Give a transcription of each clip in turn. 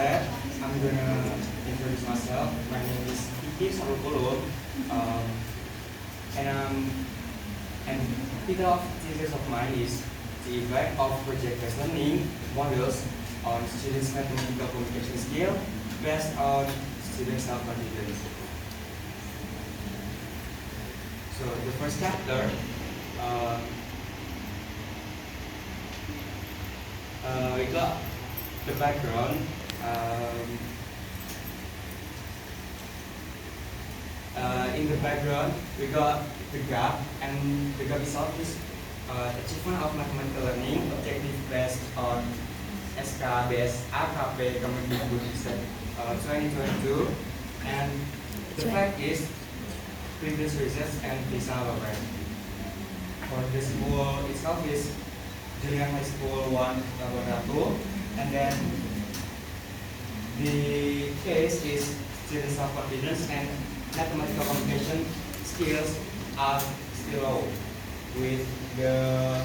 that, I'm gonna introduce myself. My name is Kiki Sarukolo, and title of thesis of mine is the effect of project-based learning models on students' mathematical communication skill based on students' self-confidence. So the first chapter, we got the background. In the background, we got the gap, and the gap itself is achievement of mathematical learning objective based on SKBS AKP Kemendikbud 2022, and the fact is previous research and visa over. For the school itself is Junior High School 1 Laboratu, and then the case is student self-confidence and mathematical communication skills are still low with the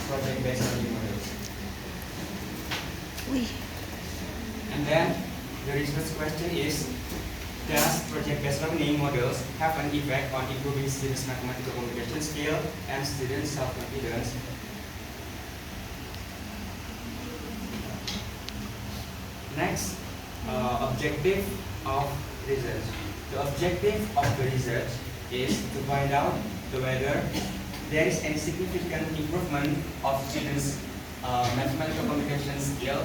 project-based learning models. And then the research question is, does project-based learning models have an effect on improving students' mathematical communication skill and students' self-confidence? Next, objective of research. The objective of the research is to find out whether there is any significant improvement of students' mathematical communication skill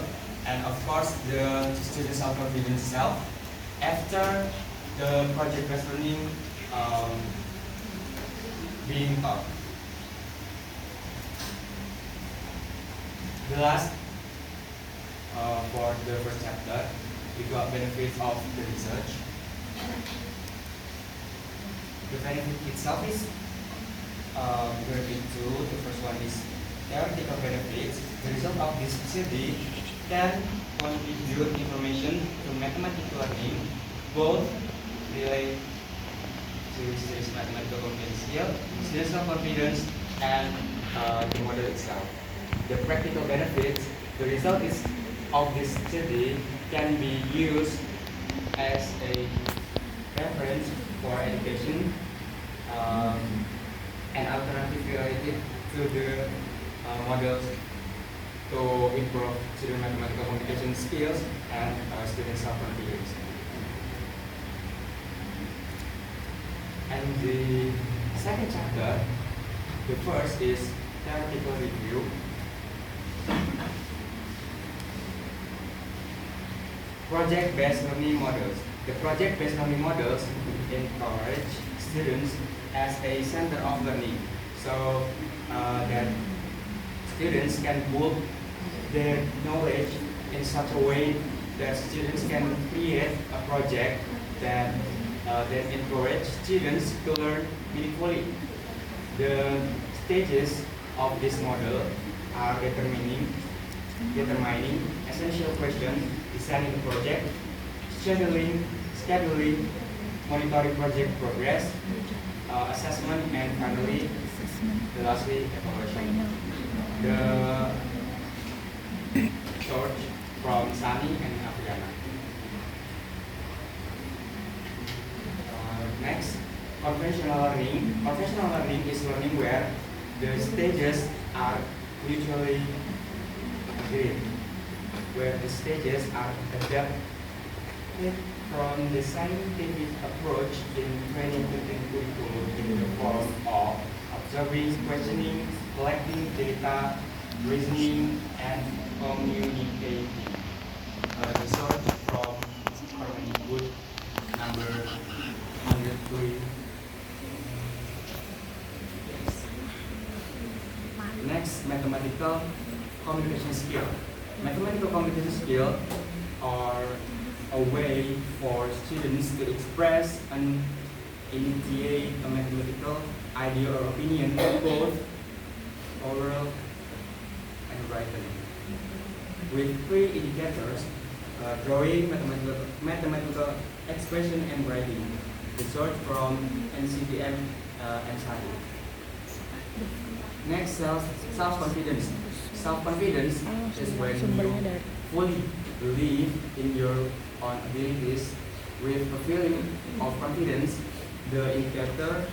and of course the students' self-confidence itself after the project-based learning being taught. The last, for the first chapter, we got benefits of the research. The benefit itself is benefit two. The first one is theoretical benefits. The result of this study can contribute information to mathematical learning, both relate to students' mathematical communication skill, students' self-confidence, and the model itself. The practical benefits, the result is of this study can be used as a reference for education, an alternative related to the models to improve student mathematical communication skills and student self-confidence. And the second chapter, the first is theoretical review. Project-based learning models. The project-based learning models encourage students as a center of learning, so that students can build their knowledge in such a way that students can create a project that encourage students to learn meaningfully. The stages of this model are determining essential questions, designing the project, scheduling, monitoring project progress, assessment, and finally, lastly, evaluation. The short from Sani and Afriana. Next, conventional learning. Conventional learning is learning where the stages are mutually agreed, where the stages are adapted from the scientific approach in training curriculum in the form of observing, questioning, collecting data, reasoning, and communicating. Result from Kemendikbud number 103. Next, mathematical communication skill. Mathematical communication skill are a way for students to express and initiate a mathematical idea or opinion, both oral and written, with three indicators: drawing, mathematical expression, and writing. Research from NCTM and SADI. Next, self-confidence. Self-confidence is when you fully believe in your own abilities with a feeling of confidence. The indicators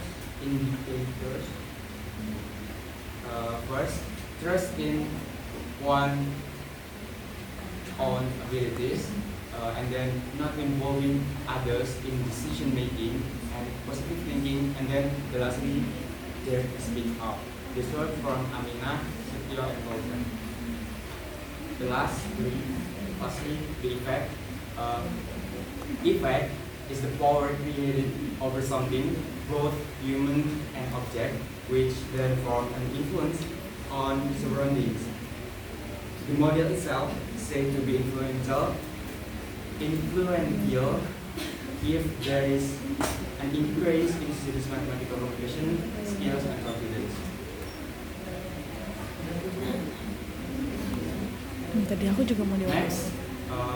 first, trust in one own abilities, and then not involving others in decision making and positive thinking, and then the lastly, dare to speak up. This word from Amina, Setio, and Golden. The last three, lastly, the effect. Effect is the power created over something, both human and object, which then form an influence on surroundings. The model itself is said to be influential if there is an increase in students' mathematical communication skills and confidence. Tadi aku juga mau diwawancari. Next,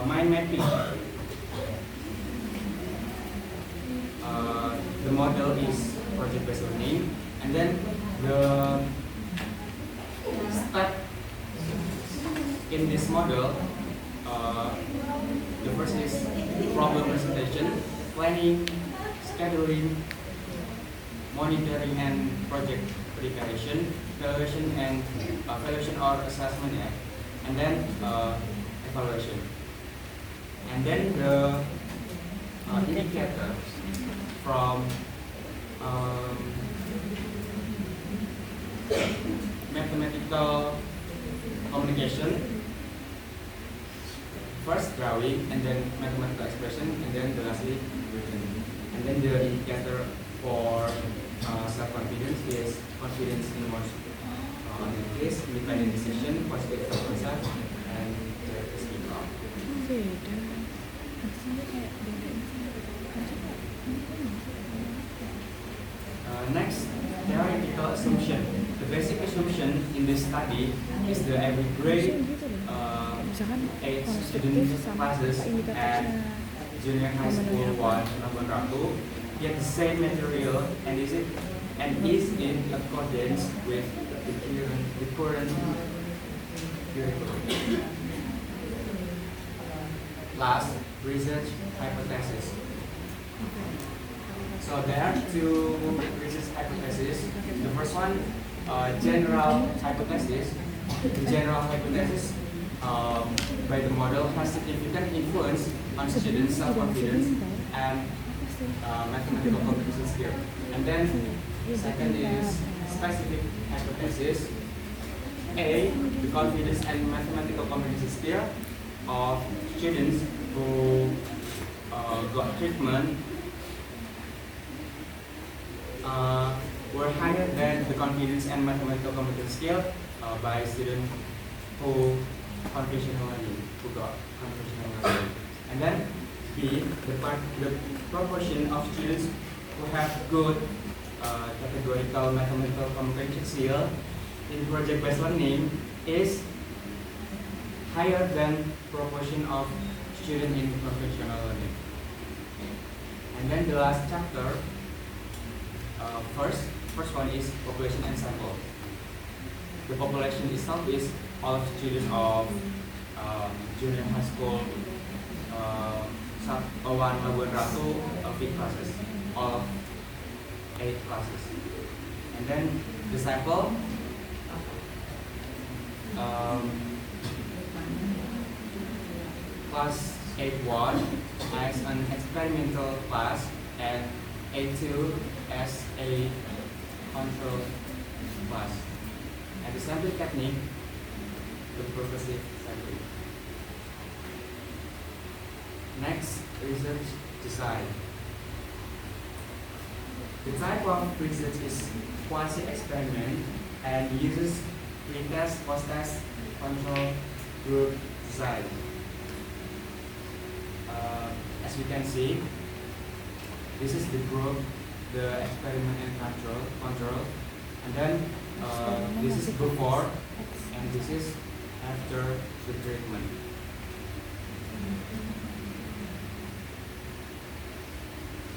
mind mapping. The model is project-based learning, and then the step in this model, the first is problem presentation, planning, scheduling, monitoring and project preparation, evaluation or assessment, and then evaluation. And then the indicator from mathematical communication, first drawing, and then mathematical expression, and then the lastly written. And then the indicator for self-confidence is confidence in one's case, independent decision, positive self-concept, and speak up. Beda. Maksudnya kayak beda. Next, theoretical assumption. The basic assumption in this study is the every grade Misalkan 8 konstruktif student sama classes at indikatornya junior high school 1 Labuan Ratu get the same material and is in accordance with the current curriculum. Last, research hypothesis. So there are two research hypotheses. The first one, general hypothesis. The general hypothesis by the model has significant influence on students' self-confidence and mathematical comprehension skill. And then second is specific hypothesis. A, the confidence and mathematical comprehension skill of students who got treatment were higher than the confidence and mathematical competence skill by students who got conventional learning. And then B, the proportion of students who have good categorical mathematical comprehension skill in project-based learning is higher than proportion of students in conventional learning. And then the last chapter, first one is population and sample. The population itself is all of students of junior high school, Sub-1 Labuan Ratu, 8 classes, all of 8 classes. And then the sample, class 8-1 as an experimental class and 8-2 as a control class. And the sampling technique, the progressive sampling. Next, research design. The type of research is quasi-experiment and uses pre-test, post-test, control, group design. As you can see, this is the group, the experiment and control, and then this is before and this is after the treatment.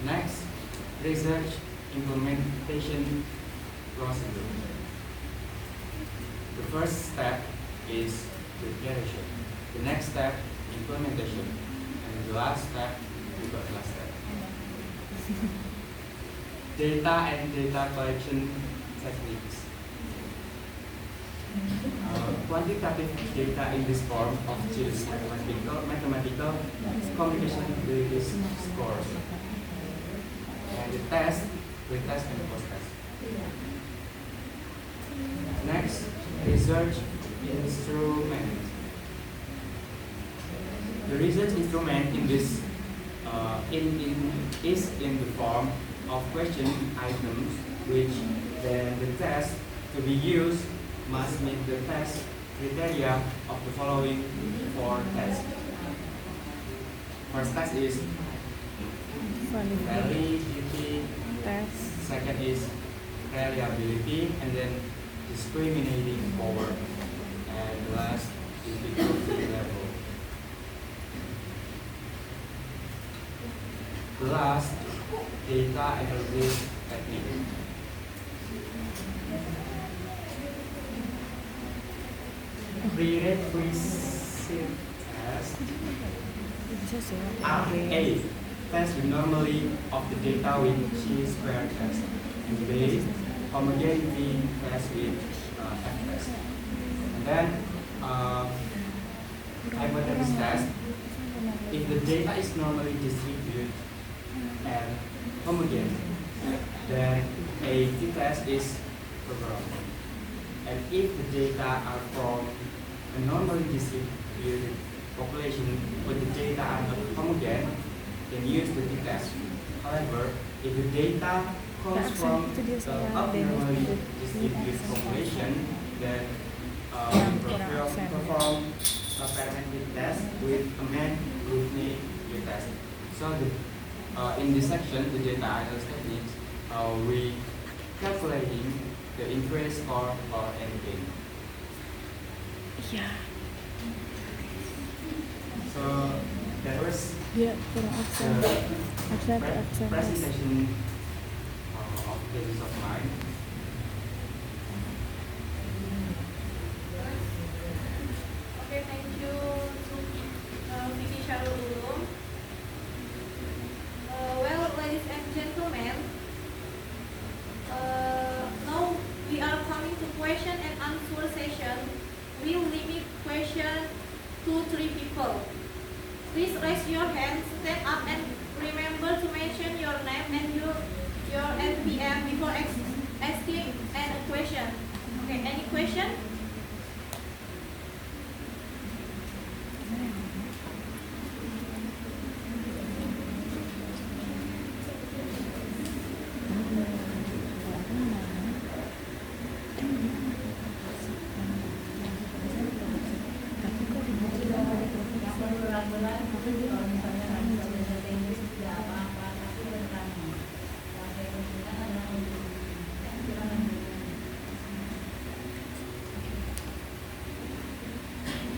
Next, research implementation procedure. The first step is preparation. The next step implementation. And the last step, we got the last step. Data and data collection techniques. Quantitative data in this form of just mathematical communication abilities scores. And the test, pre-test and post-test. Next, research instrument. The research instrument in this is in the form of question items, which then the test to be used must meet the test criteria of the following four tests. First test is validity, Tes. second is reliability, and then discriminating power, and the last is difficulty level. The last, data analysis technique. Prerequisite test Bisa sih. are A. Test the normality of the data with chi-square test, and B. Homogeneity test with F test. And then hypothesis test. If the data is normally distributed and homogeneous, then a t-test is performed. And if the data are from a normally distributed population but the data are not homogeneous, then use the t-test. However, if the data comes from the abnormally distributed population, then perform a parametric test with a man-Rootney test. So in this section, the data analysis techniques, we calculating the interest score or anything. Iya. So that was Dia kurang aksen. the Aksen atau aksen. presentation of thesis of mine. Okay, thank you to Vicky Sharul Ulum. Well, ladies and gentlemen, now we are coming to question and answer session. We'll limit question to 3 people. Please raise your hand, stand up, and remember to mention your name and your NPM before asking a question. Okay, any question?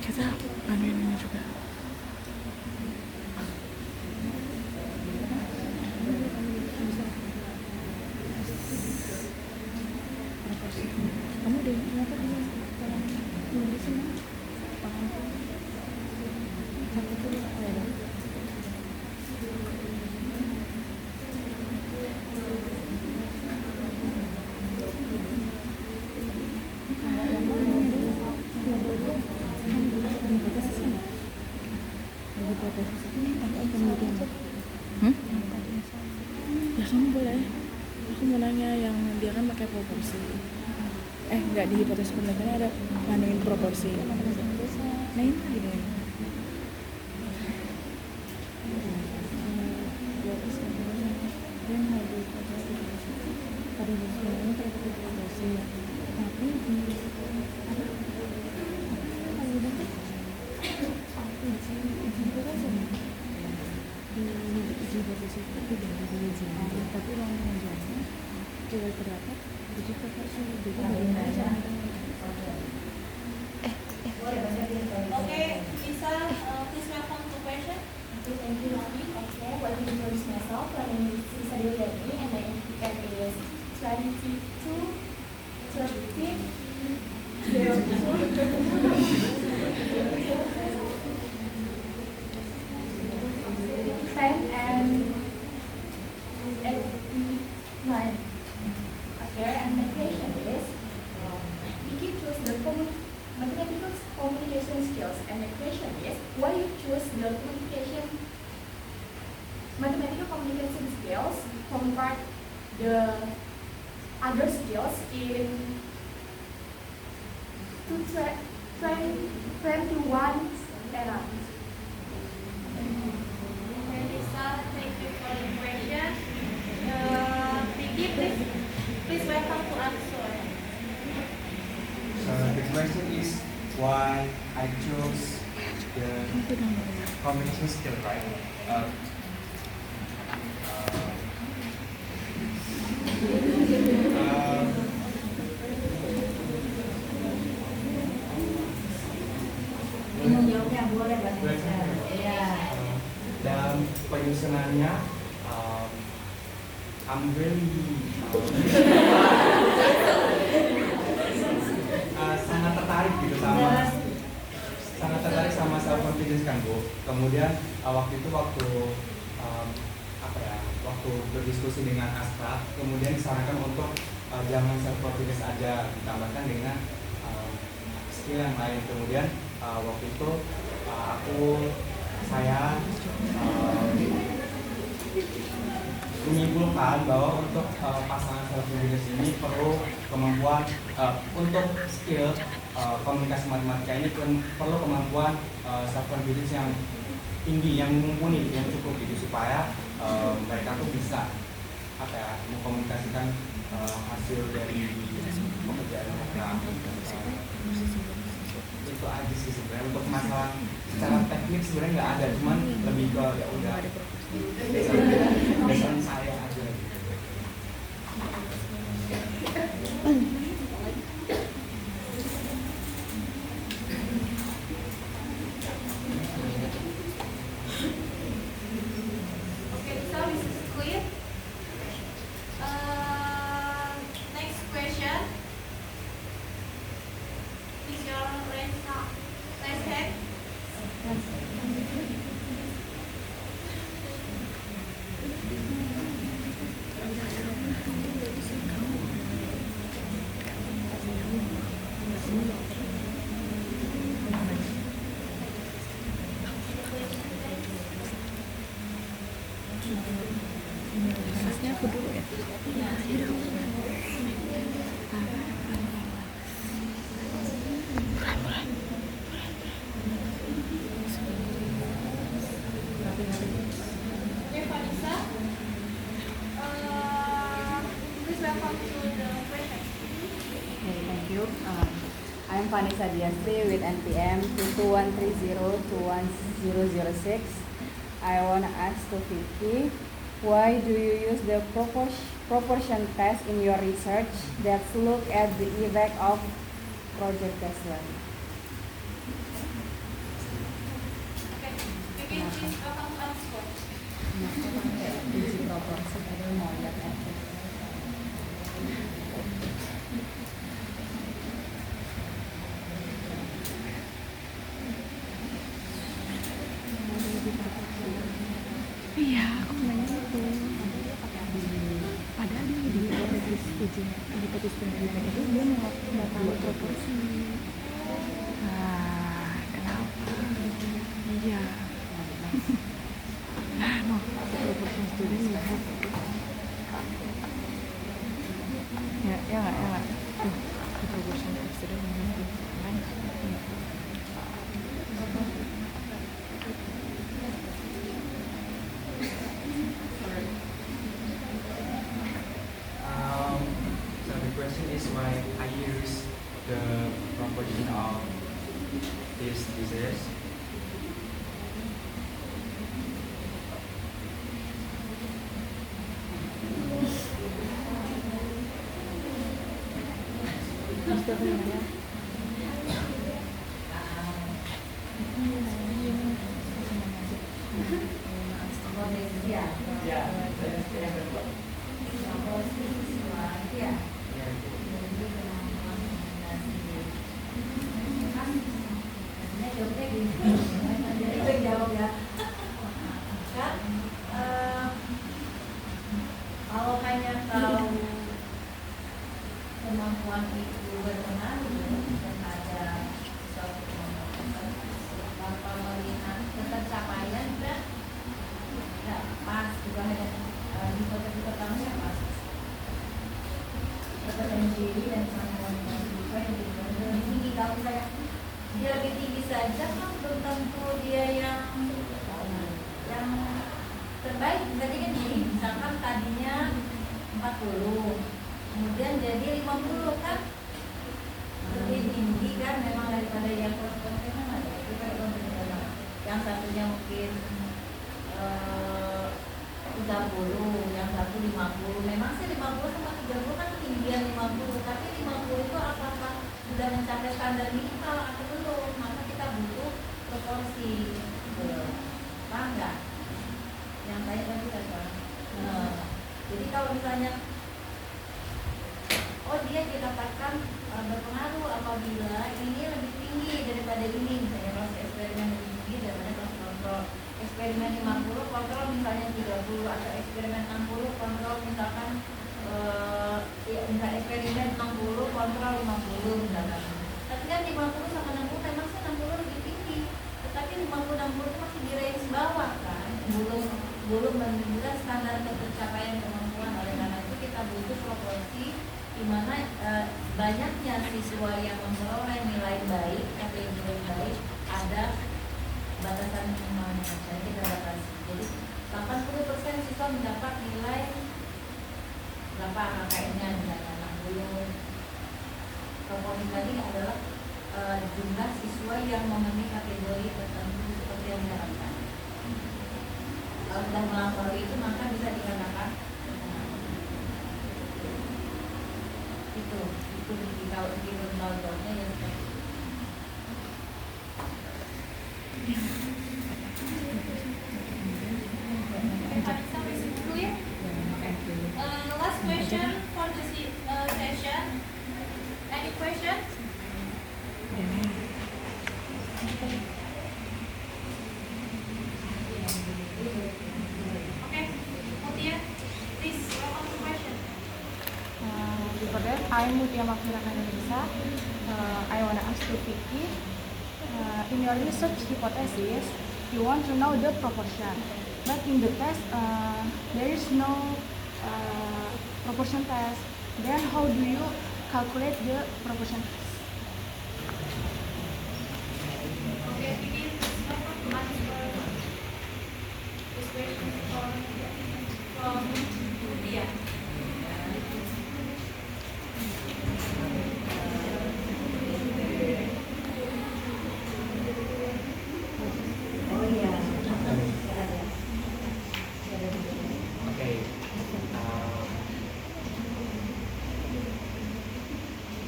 Kita anuin ini juga. Kamu deh, kenapa kamu di sini? Satu tuh ada. Ya kamu boleh. Aku mau nanya yang dia kan pakai proporsi. Nggak di hipotesis penelitian ada nganuin proporsi. Nah ini lagi deh. Dia mau di hipotesis. Pada ini pakai proporsi. Tapi tapi uang mengajarnya juga terdapat uji proporsi juga dari aja. Okay, Lisa, please welcome to question. Okay, thank you, Rami. Okay, let me introduce myself. My name is Lisa Dewiani and my NPM is 22 13 02. mathematical communication skills. And the question is, why you choose the mathematical communication skills compared the other skills in 2021 era? Okay, Lisa, thank you for the question. Vicky, please welcome to answer. The question is why I chose the communication skill, right? Dalam penyusunannya, I'm really sangat tertarik gitu sama self confidence kan Bu. Kemudian waktu waktu berdiskusi dengan Astra, kemudian disarankan untuk jangan self confidence aja, ditambahkan dengan skill yang lain. Kemudian waktu itu saya menyimpulkan bahwa untuk pasangan self confidence ini perlu kemampuan untuk skill komunikasi matematika ini perlu kemampuan self confidence yang tinggi, yang mumpuni, yang cukup gitu, supaya mereka tuh bisa mengkomunikasikan hasil dari pekerjaan mereka. Itu aja sih sebenarnya. Untuk masalah secara teknik sebenarnya nggak ada, cuman lebih ke ya udah dasar saya aja. Okay, so this is clear. Next question. Is your raise hand? Masnya aku dulu ya. Okay, Vanessa. Please welcome to the question. Okay, thank you. I'm Vanessa Diasri with NPM 2130-21006. I want to ask to Vicky, why do you use the proportion test in your research that look at the effect of project test one? Okay, Vicky, please welcome to answer. Uji proporsi tadi mau lihat aja. Iya, aku nanya itu. Padahal dia di hipotesis penelitian itu dia nggak tahu proporsi. Nah, kenapa? Iya. No, proportion student you have. Ya nggak. Tuh, proportion student you have. Kan? So the question is why I use the proportion of these diseases. kemampuan itu berpengaruh terhadap suatu kemampuan, Bapak melihat pencapaian tidak pas, juga hanya hipotesis pertamanya pas. Kepercayaan diri dan kemampuan juga yang lebih tinggi. Kalau misalnya dia lebih tinggi saja kan belum tentu dia yang terbaik. Berarti kan gini, misalkan tadinya 40, kemudian jadi 50 kan lebih tinggi kan memang daripada yang kompeten ada. Yang satunya mungkin 30, yang satu 50. Memang sih 50 sama 30 kan ketinggian 50, tapi 50 itu apakah sudah mencapai standar minimal atau belum? Maka kita butuh proporsi. Paham nggak? Yang saya tadi kan, jadi kalau misalnya dia dikatakan berpengaruh apabila ini lebih tinggi daripada ini, misalnya kalau eksperimen lebih tinggi daripada kelas kontrol. Eksperimen 50 kontrol misalnya 30, atau eksperimen 60 kontrol misalkan misalnya eksperimen 60 kontrol 50 misalkan. Tapi kan 50 sama 60 memang sih 60 lebih tinggi, tetapi 50-60 itu masih di range bawah kan, belum menunjukkan standar pencapaian kemampuan. Oleh karena itu kita butuh proporsi di mana banyaknya siswa yang memperoleh nilai baik, kategori baik, ada batasan minimalnya. Jadi kita batasi. Jadi 80% siswa mendapat nilai berapa KKM-nya, misalnya 60. Proporsi tadi adalah jumlah siswa yang memenuhi kategori tertentu seperti yang diharapkan. Kalau sudah melampaui itu maka bisa dikatakan itu kalau di contohnya yang last question for the session. Any question? Okay, Mutia, please welcome to question. Before that, I'm Mutia Makfira Indonesia. I want to ask to Vicky, in your research hypothesis, you want to know the proportion, but in the test, there is no proportion test. Then how do you calculate the proportion test? Okay, Vicky, welcome to answer this question from Mutia.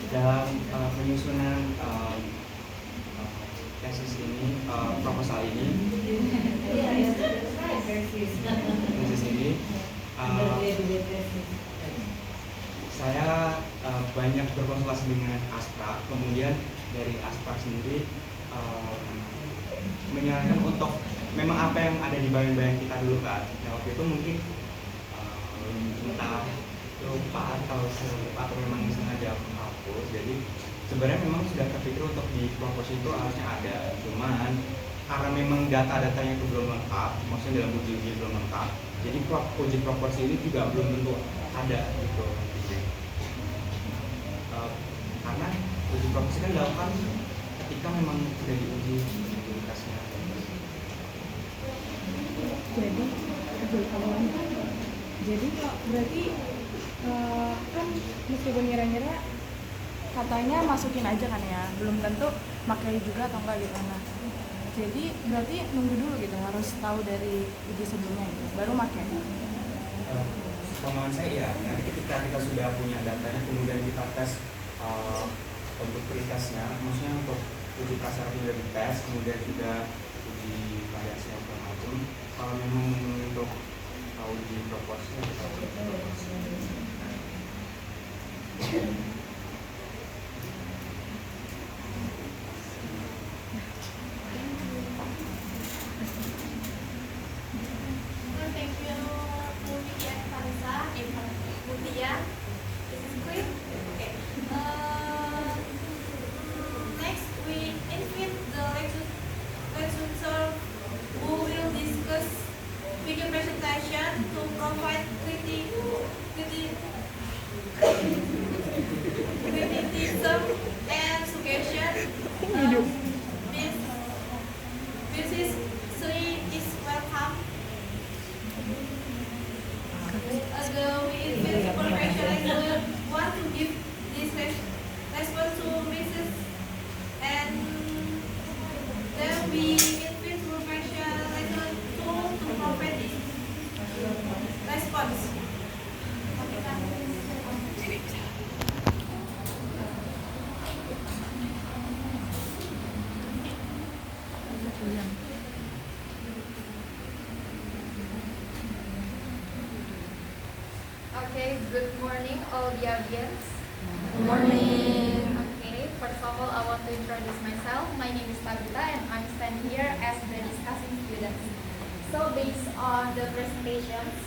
Dalam penyusunan tesis ini, proposal ini, saya banyak berkonsultasi dengan Astra. Kemudian dari Astra sendiri menyarankan untuk memang apa yang ada di bayang-bayang kita dulu kan. Nah, waktu itu mungkin entah lupa atau memang sengaja menghapus. Jadi sebenarnya memang sudah terpikir untuk di proporsi itu harusnya ada, cuman karena memang data-datanya itu belum lengkap, maksudnya dalam uji belum lengkap, jadi uji proporsi ini juga belum tentu ada gitu. Karena uji proporsi kan dilakukan ketika memang sudah diuji integritasnya. Jadi berarti kan meskipun ngira-ngira katanya masukin aja kan ya, belum tentu pakai juga atau enggak gitu. Nah, jadi berarti nunggu dulu gitu, harus tahu dari uji sebelumnya gitu, baru pakai. Pemahaman saya ya, nanti ketika kita sudah punya datanya, kemudian kita tes untuk pretestnya, maksudnya untuk uji prasyarat sudah dites, kemudian juga uji variasi yang macam. Kalau memang untuk uji proporsinya kita uji proporsi. Thank you, Mutia and Farisa. Mutia, this is clear? Okay. Good morning, all the audience. Good morning. Okay, first of all, I want to introduce myself. My name is Tabitha, and I'm standing here as the discussing student. So, based on the presentations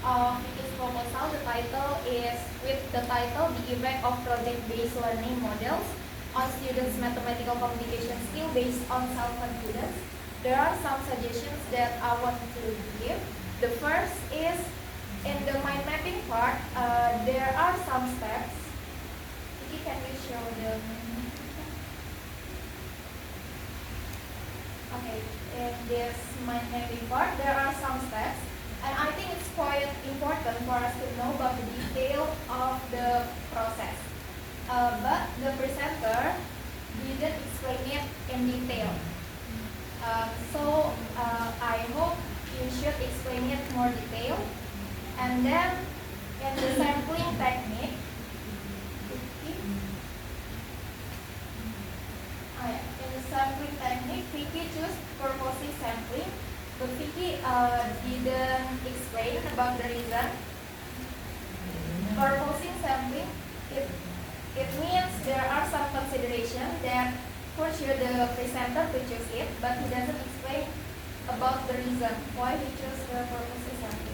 of this proposal, the title is with the title "The Effect of Project-Based Learning Models on Students' Mathematical Communication Skill Based on Self-Confidence." There are some suggestions that I want to give. The first is in the mind mapping part. There are some steps. Vicky, can you show them? Okay, in this mind mapping part, there are some steps, and I think it's quite important for us to know about the detail of the process. But the presenter didn't explain it in detail. So I hope you should explain it more detail. And then in the sampling technique, Vicky choose purposive sampling, but Vicky didn't explain about the reason. Purposive sampling, it means there are some consideration that for sure the presenter to choose it, but he doesn't explain about the reason why he chose the purposive sampling.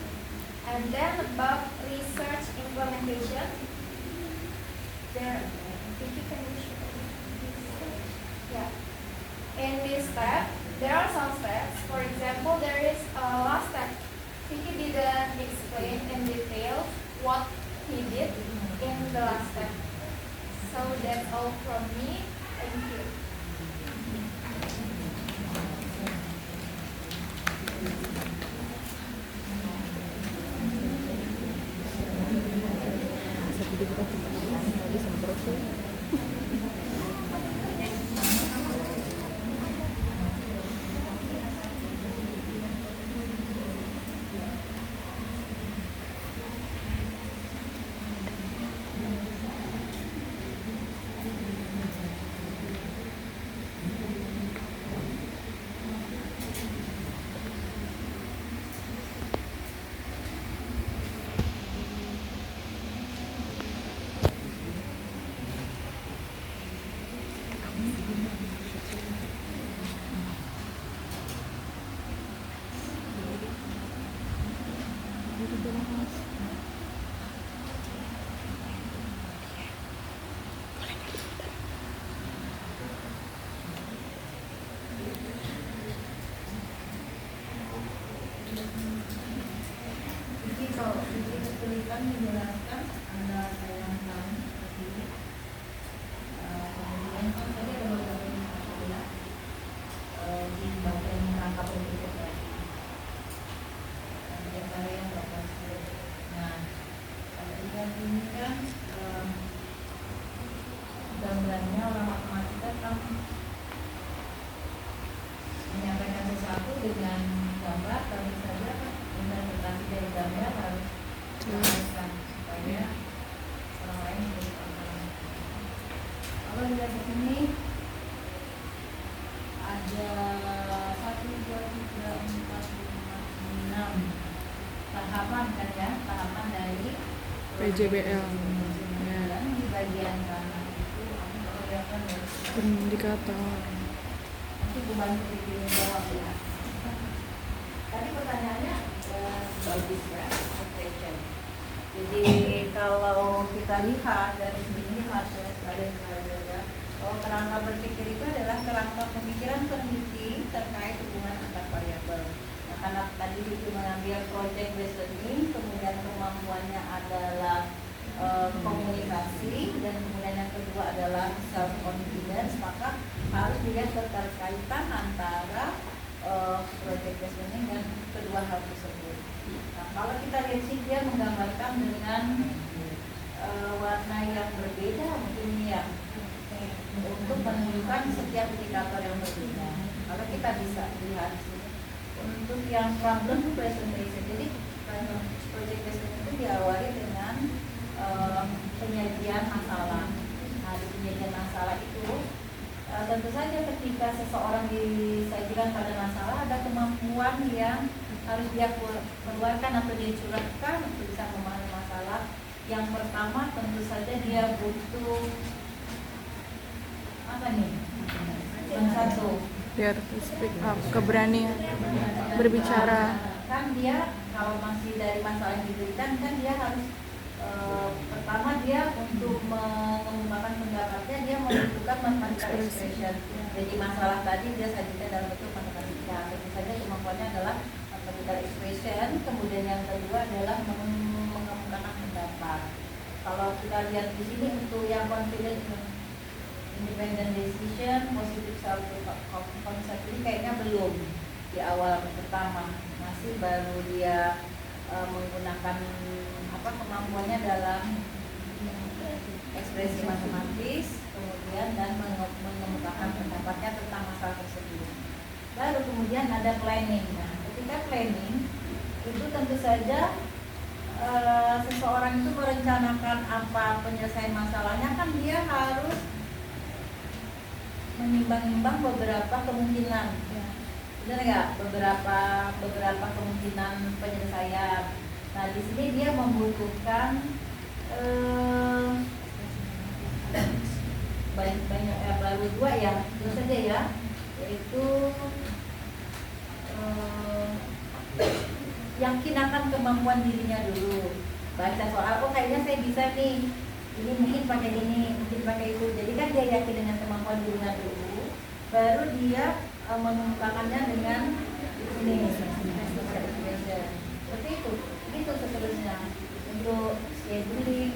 And then about research implementation, there, Vicky, can you show this? Yeah. In this step, there are some steps. For example, there is a last step. Vicky didn't explain in detail what he did in the last step. So that's all from me. Thank you. Jadi kalau sedikit kesulitan menjelaskan ada yang tahu seperti ini. Kemudian kan tadi ada beberapa masalah di bagian rangka berikut tadi. Di antara yang dapat. Nah, kalau lihat ini kan gambarnya orang matematika kan menyampaikan sesuatu dengan gambar, tentu saja kan interpretasi dari gambar harus dijelaskan supaya orang lain bisa paham. Kalau lihat di sini ada 1, 2, 3, 4, 5, 6 tahapan kan ya, tahapan dari PJBL. Ya. Di bagian kanan itu kelihatan ya. Indikator. Nanti gue bantu bikin jawab ya. Tadi pertanyaannya bagus ya, question. Jadi kalau kita lihat dari sini hasil ada bahwa kerangka berpikir itu adalah kerangka pemikiran peneliti terkait hubungan antar variabel. Nah, karena tadi itu mengambil project based learning, kemudian kemampuannya adalah komunikasi, dan kemudian yang kedua adalah self confidence, maka harus dilihat keterkaitan antara project based learning dan kedua hal tersebut. Nah, kalau kita lihat sih dia menggambarkan dengan warna yang berbeda, mungkin ya, untuk menunjukkan setiap indikator yang berbeda. Kalau kita bisa lihat untuk yang problem presentation, jadi project based learning itu diawali dengan penyajian masalah. Nah, di penyajian masalah itu tentu saja ketika seseorang disajikan pada masalah, ada kemampuan yang harus dia keluarkan atau dia curahkan untuk bisa memahami masalah Yang pertama tentu saja dia butuh apa nih? Yang satu, Dare to speak up, keberanian berbicara. Kan dia kalau masih dari masalah yang diberikan kan dia harus pertama dia untuk mengembangkan pendapatnya dia membutuhkan mathematical expression. Jadi masalah tadi dia sajikan dalam bentuk matematika. Tentu saja kemampuannya adalah mathematical expression. Kemudian yang kedua adalah mengemukakan pendapat. Kalau kita lihat di sini untuk yang confident independent decision, positive self concept ini kayaknya belum di awal pertama, masih baru dia menggunakan kemampuannya dalam ekspresi matematis, kemudian dan mengemukakan pendapatnya tentang masalah tersebut. Baru kemudian ada planning. Nah, ketika planning itu tentu saja seseorang itu merencanakan apa penyelesaian masalahnya, kan dia harus menimbang-nimbang beberapa kemungkinan, benar nggak? Beberapa kemungkinan penyelesaian. Nah, di sini dia membutuhkan banyak baru dua ya, itu saja ya, yaitu yakinkan kemampuan dirinya dulu. Baca soal, oh kayaknya saya bisa nih, ini mungkin pakai ini, mungkin pakai itu. Jadi kan dia yakin dengan kemampuan dirinya dulu, baru dia mengemukakannya dengan ini seperti itu. Itu seterusnya. Untuk scheduling,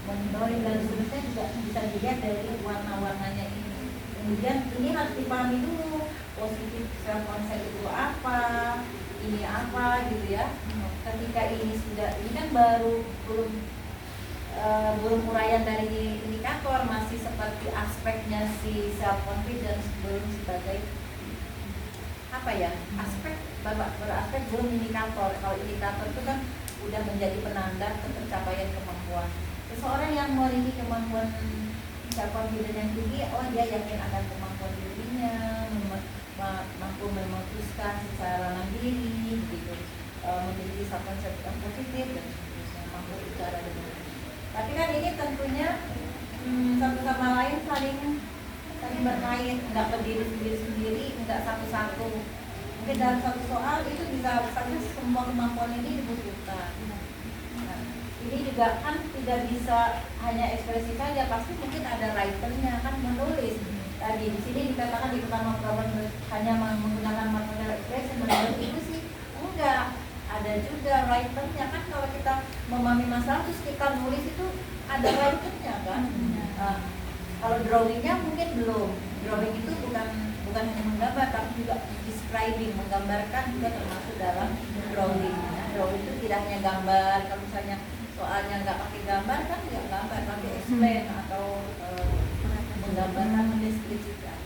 monitoring dan seterusnya juga bisa dilihat dari warna-warnanya ini. Kemudian ini harus dipahami dulu, positif self concept itu apa, ini apa gitu ya. Ketika ini kan baru belum uraian dari indikator, masih seperti aspeknya si self confidence, belum sebagai apa ya, beraspek belum indikator. Kalau indikator itu kan udah menjadi penanda pencapaian kemampuan. Seseorang yang memiliki kemampuan self confidence yang tinggi, oh dia yakin akan kemampuan dirinya, mampu memutuskan secara mandiri, gitu, memiliki self concept yang positif dan seterusnya, mampu bicara dengan. Tapi kan ini tentunya satu sama lain saling berkait, nggak berdiri sendiri, nggak satu-satu. Mungkin dalam satu soal itu bisa saja semua kemampuan ini dibutuhkan. Nah, ini juga kan tidak bisa hanya ekspresi saja, pasti mungkin ada writernya, kan menulis. Tadi di sini dikatakan di pertama problem hanya menggunakan mathematical expression, menurut itu sih enggak. Ada juga writernya, kan kalau kita memahami masalah terus kita nulis itu ada writernya kan. Kalau drawingnya mungkin belum. Drawing itu bukan hanya menggambar, tapi juga describing, menggambarkan juga termasuk dalam drawing. Drawing itu tidak hanya gambar. Kalau misalnya soalnya nggak pakai gambar kan nggak gambar, tapi explain atau menggambarkan, mendeskripsikan.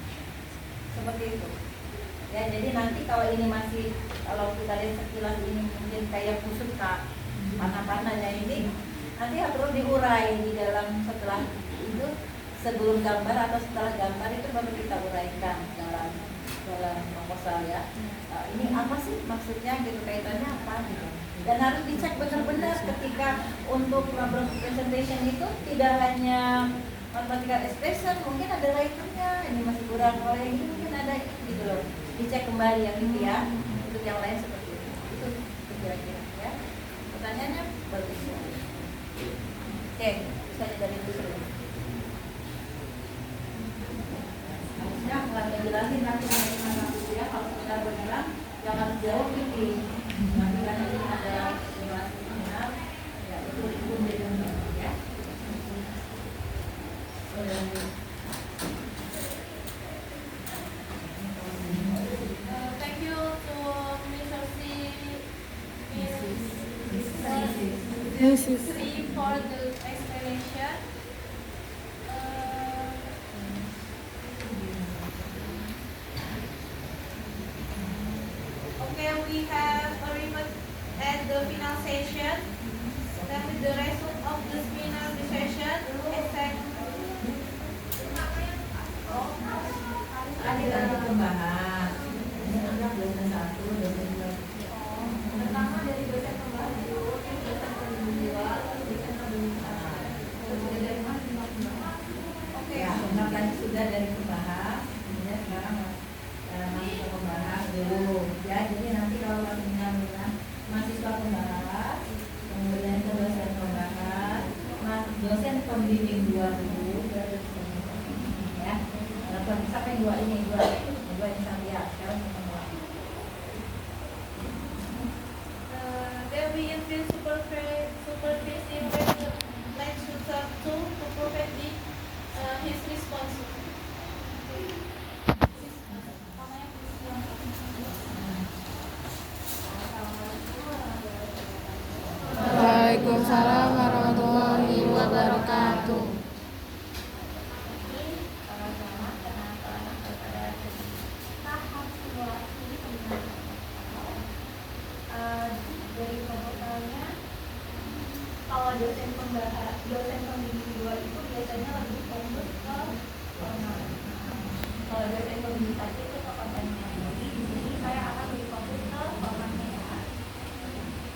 Seperti itu. Ya, jadi nanti kalau ini masih, kalau kita lihat sekilas ini mungkin kayak kusut panah-panahnya ini, nanti perlu diurai di dalam setelah itu, sebelum gambar atau setelah gambar itu baru kita uraikan dalam proposal ya. Ini apa sih maksudnya gitu, kaitannya apa gitu. Dan harus dicek benar-benar ketika untuk problem presentation itu tidak hanya mathematical expression, mungkin ada writernya, ini masih kurang, oleh ini mungkin ada gitu loh. Dicek kembali yang itu ya, untuk yang lain seperti itu kira-kira ya. Pertanyaannya bagus. Oke, misalnya dari itu dulu. Harusnya nggak ngejelasin nanti ya, kalau sekedar beneran yang harus jawab ini. Nanti kan ini ada simulasi benar, ya itu menjadi ya. Thank you to Mr. C for the explanation. Okay, we have arrived at the final session. Then with the result of the final session, Ada lagi pembahasan. Ini ada dosen 1, dosen 2. Pertama dari dosen pembahasan, dosen 2, dosen 3. sudah dari pembahas, kemudian sekarang masuk ke pembahas dulu ya. Jadi nanti kalau mahasiswa pembahas, kemudian ke dosen pembahas, dosen pembimbing 2 dulu ya. Sampai 2 ini sampai ya. Sekarang ketemu. Then we invite supervising lecturer to provide his response. Waalaikumsalam warahmatullahi wabarakatuh. Dari proposalnya, kalau dosen pembimbing 2 itu biasanya lebih fokus ke formal. Kalau dosen pembimbing 1 itu ke kontennya. Jadi di sini saya akan lebih fokus ke formatnya ya.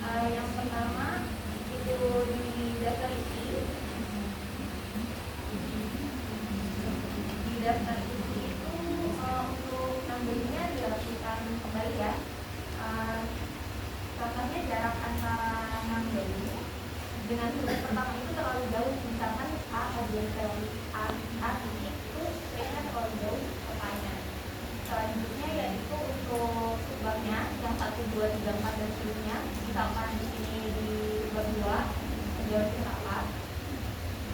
Yang pertama itu di daftar isi. Di daftar isi itu untuk numbernya dilakukan kembali ya. Contohnya jarak antara number dengan huruf pertama itu terlalu jauh, misalkan A bagian A titik itu kayaknya terlalu jauh petanya. Selanjutnya yaitu untuk subbabnya yang 1, 2, 3, 4 dan seterusnya. Misalkan di sini di bab 2 menjawab apa?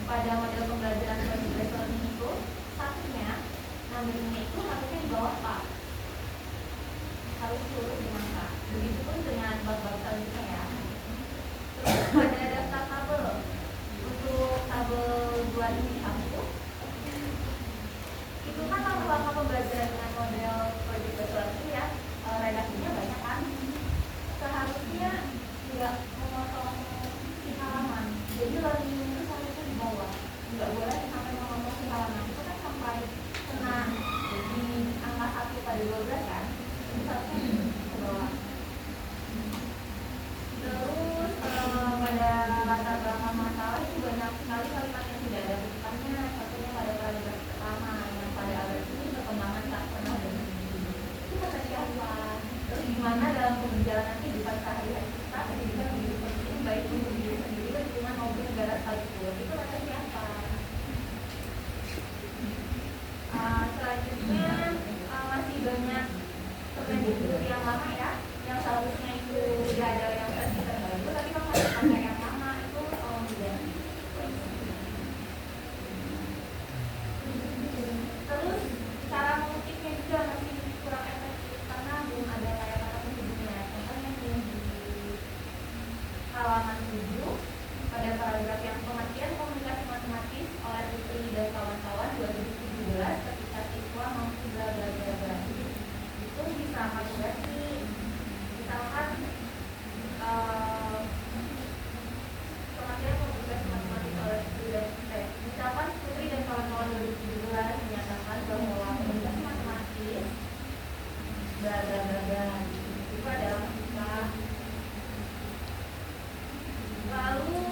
Pada model pembelajaran project learning itu satunya numbernya itu harusnya di bawah Pak, harus turun dengan Pak. Begitupun dengan bab-bab selanjutnya ya. Terus pada daftar tabel, untuk tabel 2 ini 1 itu kan lama-lama pembelajaran dengan model project learning ya, redaksinya banyak kan. Seharusnya tidak memotong di halaman, jadi learning itu seharusnya di bawah, nggak boleh sampai memotong di halaman. Itu kan sampai kena di angka 1 pada 12 kan, itu seharusnya ke bawah. Terus pada latar belakang masalah itu banyak sekali kalimat yang tidak ada kutipannya. Contohnya pada paragraf pertama yang pada abad ini perkembangan tak pernah berhenti. Itu kata siapa? Terus gimana dalam perjalanan kehidupan sehari-hari kita pendidikan menjadi penting baik untuk diri sendiri dan lingkungan maupun negara sekalipun. Itu kata siapa? Selanjutnya masih banyak permendikbud yang lama ya, yang seharusnya itu tidak ada yang versi terbaru, tapi kalau masih pakai yang lama itu tidak. Terus cara mengutipnya juga masih kurang efektif karena belum ada kayak kata penghubungnya. Contohnya di halaman 7 pada paragraf yang pengertian komunikasi matematis oleh Putri dan kawan-kawan 2017 ketika siswa mampu bla bla bla bla. Itu bisa kalkulasi, misalkan pengertian komunikasi matematis oleh Putri dan misalkan Putri dan kawan-kawan 2017 menyatakan bahwa komunikasi matematis bla bla bla bla itu adalah kita. Lalu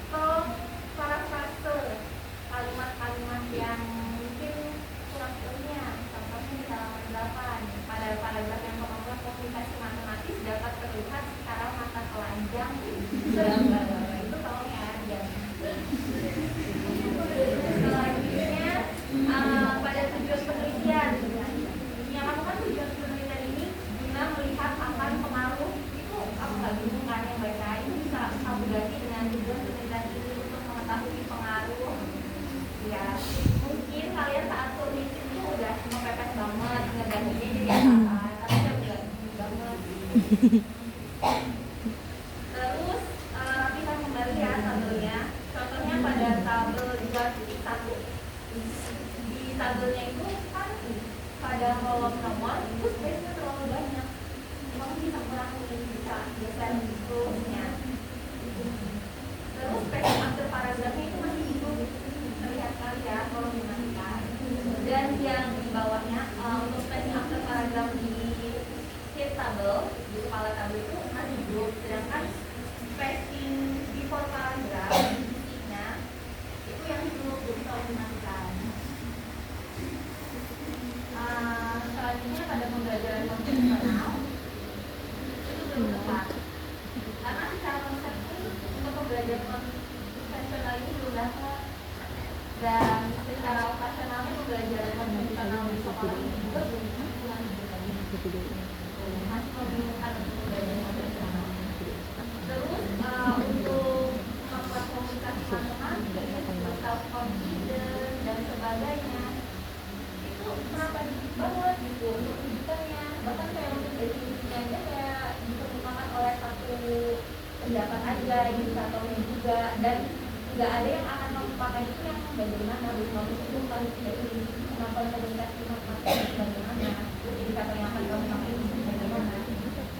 tolong parafrase kalimat-kalimat yang mungkin kurang ilmiah. Contohnya di halaman 8 pada paragraf yang pertama, komunikasi matematis dapat terlihat secara mata telanjang. Itu tolong ya, selanjutnya pada tujuan penelitian yang melakukan tujuan penelitian ini guna melihat akan pengaruh itu apa nggak bingung kan yang baca itu bisa kamu ganti dengan tujuan penelitian ini untuk mengetahui pengaruh ya. Mungkin kalian saat tulis itu udah mepet banget ngegantinya jadi apa, tapi udah nggak banget. Terus rapikan kembali ya tabelnya. Contohnya pada tabel 2.1 di tabelnya itu kan pada kolom nomor itu space-nya terlalu banyak. Kamu bisa kurangi, bisa geser terusnya. Terus space after paragrafnya itu masih hidup, terlihat kali ya kalau dimatikan. Dan yang di bawahnya untuk space after paragraf di sheet tabel, di kepala tabel itu masih hidup, sedangkan spacing before paragraf di isinya itu yang hidup, jadi kalau dimatikan. laporan ini juga belum pulang masih membingungkan untuk pembelajaran operasional. Terus untuk membuat komunikasi teman-teman, self confidence dan sebagainya itu kenapa dikit banget gitu untuk rujukannya, bahkan kayak untuk definisinya aja kayak dikemukakan oleh satu pendapat aja, indikatornya juga, dan nggak ada yang akan melupakan itu yang bagaimana belum itu bukan definisi kemampuan komunikasi matematika bagaimana, indikator yang akan kamu pakai itu bagaimana,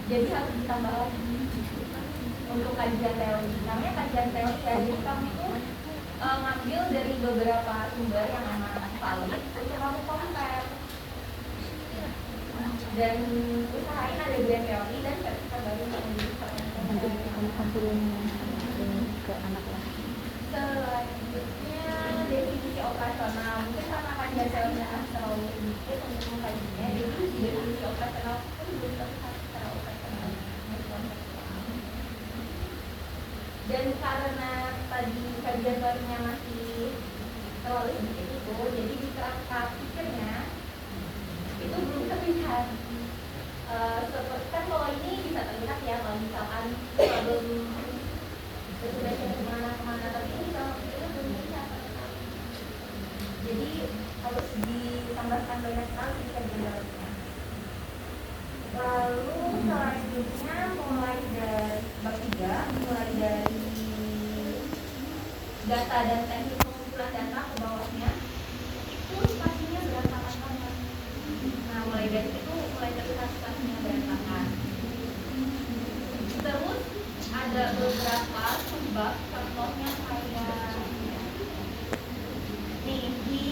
jadi harus ditambah lagi untuk kajian teori. Namanya kajian teori ya, jadi kamu itu ngambil dari beberapa sumber yang memang valid untuk kamu compare dan usahain ada dua teori dan kita baru ke anak lah. Selanjutnya definisi operasional, mungkin karena kajian teorinya terlalu sedikit untuk mengkajinya, jadi definisi operasional pun belum terlihat secara operasional. Dan karena tadi kajian teorinya masih terlalu sedikit itu, jadi di kerangka pikirnya itu belum terlihat. Seperti kan kalau ini bisa terlihat ya, kalau misalkan problem sudah kemana-kemana, tapi ini kalau pikirnya belum terlihat. Jadi harus ditambahkan banyak sekali kajian teorinya. Lalu selanjutnya mulai dari bab 3, mulai dari data dan teknik pengumpulan data ke bawahnya itu spasinya berantakan banget. Nah mulai dari situ mulai terlihat spasinya berantakan. Terus ada beberapa subbab, contohnya kayak nih di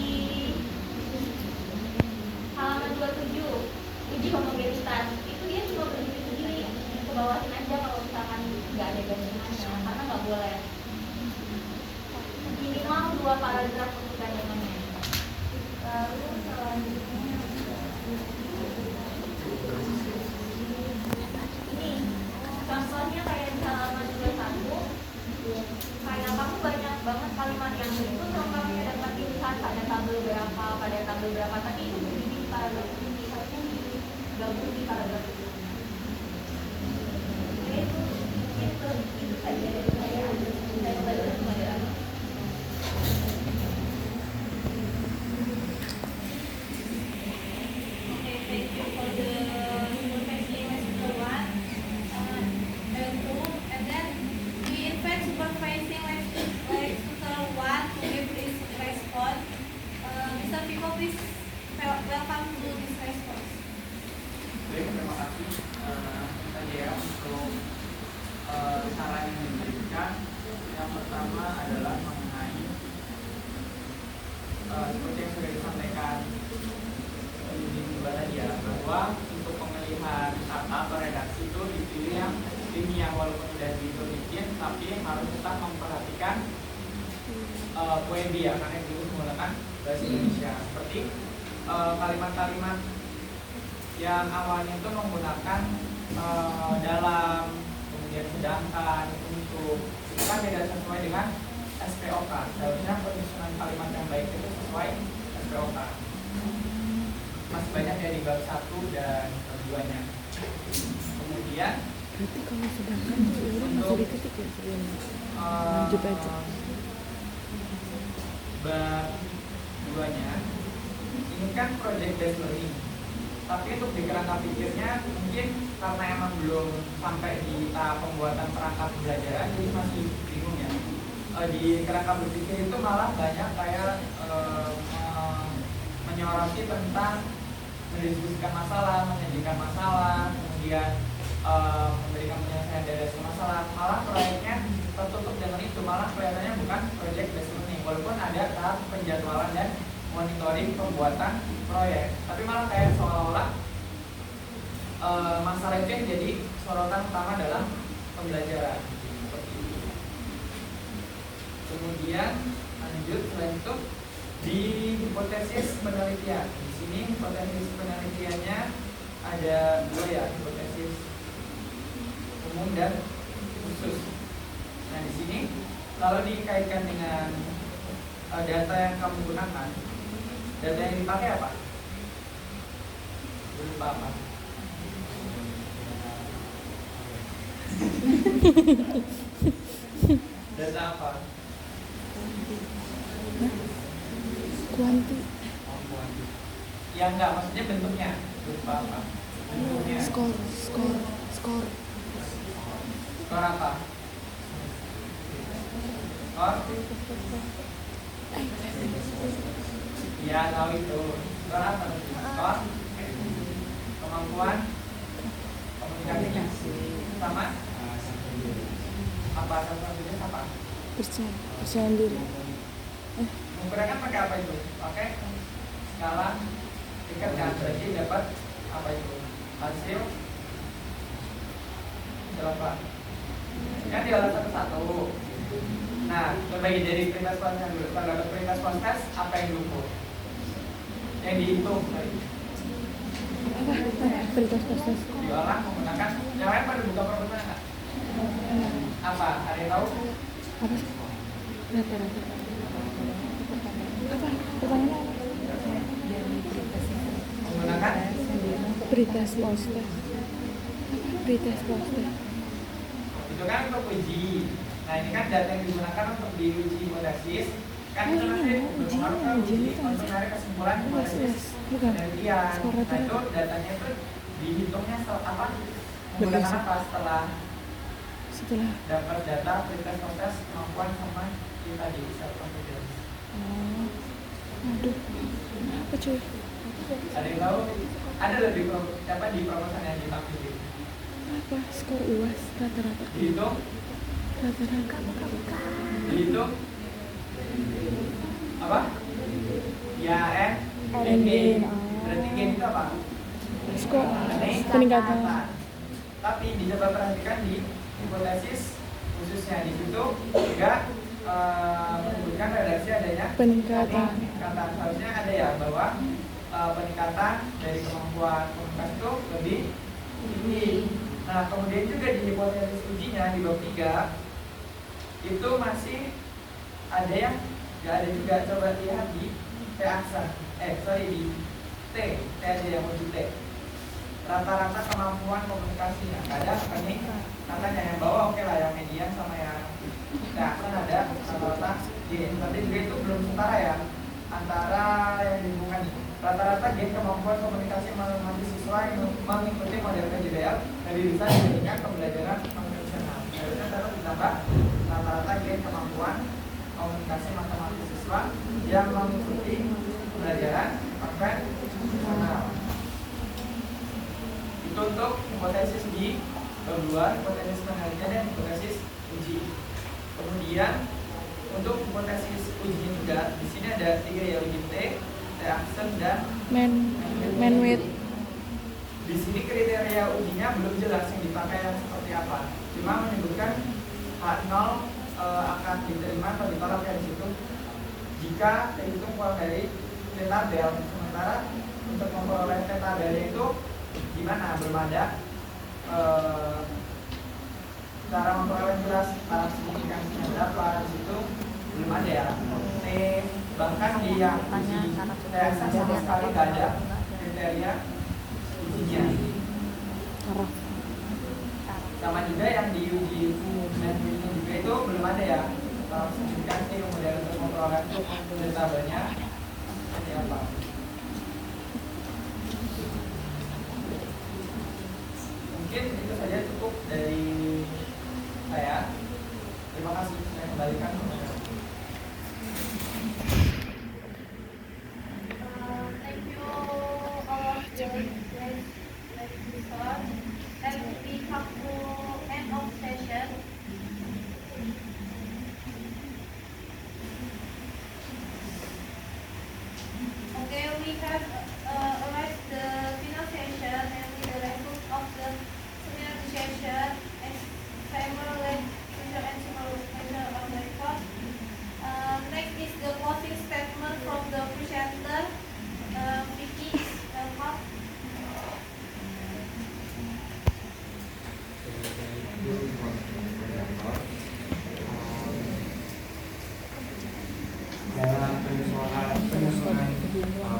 halaman 27 uji homogenitas itu dia cuma berdiri sendiri, ke bawahin aja kalau misalkan nggak ada gandengannya karena nggak boleh minimal 2 paragraf untuk gandengannya. Lalu selanjutnya ini contohnya kayak di halaman 21 kayak kamu banyak banget kalimat yang itu kamu dapat pilihan pada tabel berapa tapi itu berdiri di paragraf ini, harusnya digabung di paragraf itu. Itu saja dari saya belajar pelajaran. Okay, thank you for the supervising lesson 1 and 2, and then we invite supervising lesson 1 to give this response. Mr. Vivo, please welcome to this response. Baik, terima kasih tadi ya untuk saran yang diberikan. Yang pertama adalah mengenai seperti yang sudah disampaikan di kedua tadi ya, bahwa untuk pemilihan kata atau redaksi itu dipilih yang ilmiah walaupun sudah ditulisin, tapi harus tetap memperhatikan poebi ya, karena itu menggunakan bahasa Indonesia. Seperti kalimat-kalimat yang awalnya itu menggunakan dalam, kemudian sedangkan, untuk itu kan tidak sesuai dengan SPOK. Seharusnya penyusunan kalimat yang baik itu sesuai SPOK. Masih banyak ya di bab 1 dan bab 2-nya. Kemudian Berarti kalau sedangkan sebenarnya masih diketik ya sebelum lanjut aja. Bab 2-nya ini kan project based learning, tapi untuk di kerangka pikirnya mungkin karena emang belum sampai di tahap pembuatan perangkat pembelajaran, jadi masih bingung ya. Di kerangka berpikir itu malah banyak kayak menyoroti tentang mendiskusikan masalah, menyajikan masalah, kemudian memberikan penyelesaian dari masalah. Malah proyeknya tertutup dengan itu, malah kelihatannya bukan project based learning, walaupun ada tahap penjadwalan dan monitoring pembuatan proyek, tapi malah kayak seolah-olah masalah itu yang jadi sorotan utama dalam pembelajaran. Seperti itu. Kemudian lanjut selain itu di hipotesis penelitian. Di sini hipotesis penelitiannya ada 2 ya, hipotesis umum dan khusus. Nah di sini kalau dikaitkan dengan data yang kamu gunakan, data yang dipakai apa? Berupa apa? Data apa? Kuanti. Ya enggak, maksudnya bentuknya berupa apa? Bentuknya. Skor. Skor apa? Skor? Ya tahu itu. Skor apa? Skor? Kemampuan? Komunikasinya? Sama? Apa? Apa? Percaya diri. Menggunakan pakai apa itu? Pakai skala tingkat kan, berarti dapat apa itu? Hasil berapa? Kan di alat satu-satu. Nah, terbagi dari perintah kuantitas dulu. Kalau ada perintah kuantitas, apa yang luput? Yang dihitung tadi. Perintah proses. Diolah menggunakan. Yang lain pada buka perbedaan nggak? Apa? Ada yang tahu? Apa sih? Rata-rata. Apa? Pertanyaannya apa? Menggunakan Pretest proses. Pretest proses. itu kan untuk uji. Nah ini kan data yang digunakan untuk diuji hipotesis. Kan itu nanti berpengaruh ke uji untuk menarik kesimpulan hipotesis penelitian. Nah itu datanya itu dihitungnya apa? Menggunakan apa setelah dapat data pretest proses kemampuan sama yang tadi self confidence. Aduh. Apa cuy? Ada yang tahu? Ada loh di proposal yang ditampilkan. Apa? Skor UAS rata-rata. Dihitung? Rata-rata. Dihitung? Apa? Ya, G. Berarti G itu apa? Skor peningkatan. Tapi dicoba perhatikan di hipotesis khususnya di situ juga menyebutkan redaksi adanya Peningkatan. Harusnya ada ya bahwa peningkatan dari kemampuan komunikasi itu lebih tinggi. Nah kemudian juga di hipotesis ujinya di bab 3 itu masih ada yang nggak ada juga. Coba lihat di T aksa, di T aja yang uji T. Rata-rata kemampuan komunikasinya ada katanya yang bawah oke lah, yang median sama yang T aksa ada rata-rata G. Tapi juga itu belum setara ya antara yang dihubungkan. Rata-rata G kemampuan komunikasi mahasiswa yang mengikuti model KJBL lebih bisa dibandingkan pembelajaran konvensional. Harusnya tetap ditambah rata-rata G kemampuan komunikasi mahasiswa yang mengikuti pembelajaran konvensional. Itu untuk hipotesis di bab 2, hipotesis penelitian dan hipotesis uji. Kemudian untuk hipotesis ujinya juga di sini ada 3 ya, uji T, T-aksen dan Manwidth. Di sini kriteria ujinya belum jelas yang dipakai yang seperti apa. Cuma menyebutkan H0 akan diterima atau ditolak dari situ jika terhitung kurang dari T-tabel. Sementara untuk memperoleh T-tabel itu gimana? Belum ada cara memperoleh jelas taraf signifikansinya berapa di situ belum ada ya. Bahkan di yang uji tes sama sekali nggak ada kriteria ujinya. Sama juga yang di uji Manwidth juga itu belum ada ya taraf signifikansi, kemudian untuk memperoleh tabelnya seperti apa. Mungkin itu saja cukup dari saya. Terima kasih. Saya kembalikan kepada Thank you all of the great speakers. And we come to end of session. Okay, we have arrived the final session and with the result of the final session and favorite future and simulation of the report. Next is the closing statement from the presenter. Vicky is welcome. Dalam penyusunan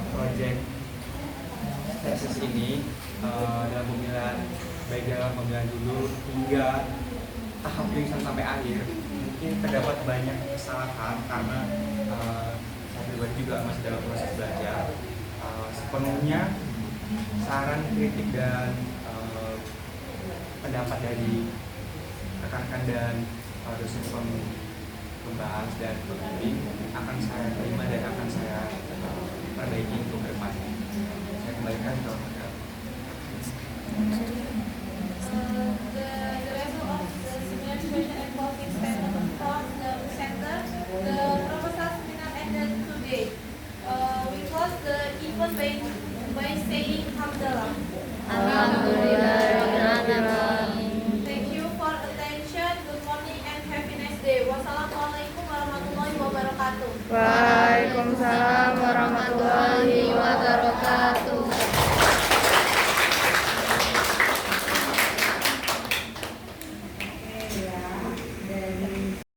proyek tesis ini dalam pemilihan, baik dalam pemilihan dulu hingga tahap tulisan sampai akhir, mungkin terdapat banyak kesalahan karena saya pribadi juga masih dalam proses belajar. Sepenuhnya saran, kritik, dan pendapat dari rekan-rekan dan dosen pembahas dan pembimbing akan saya terima dan akan saya perbaiki untuk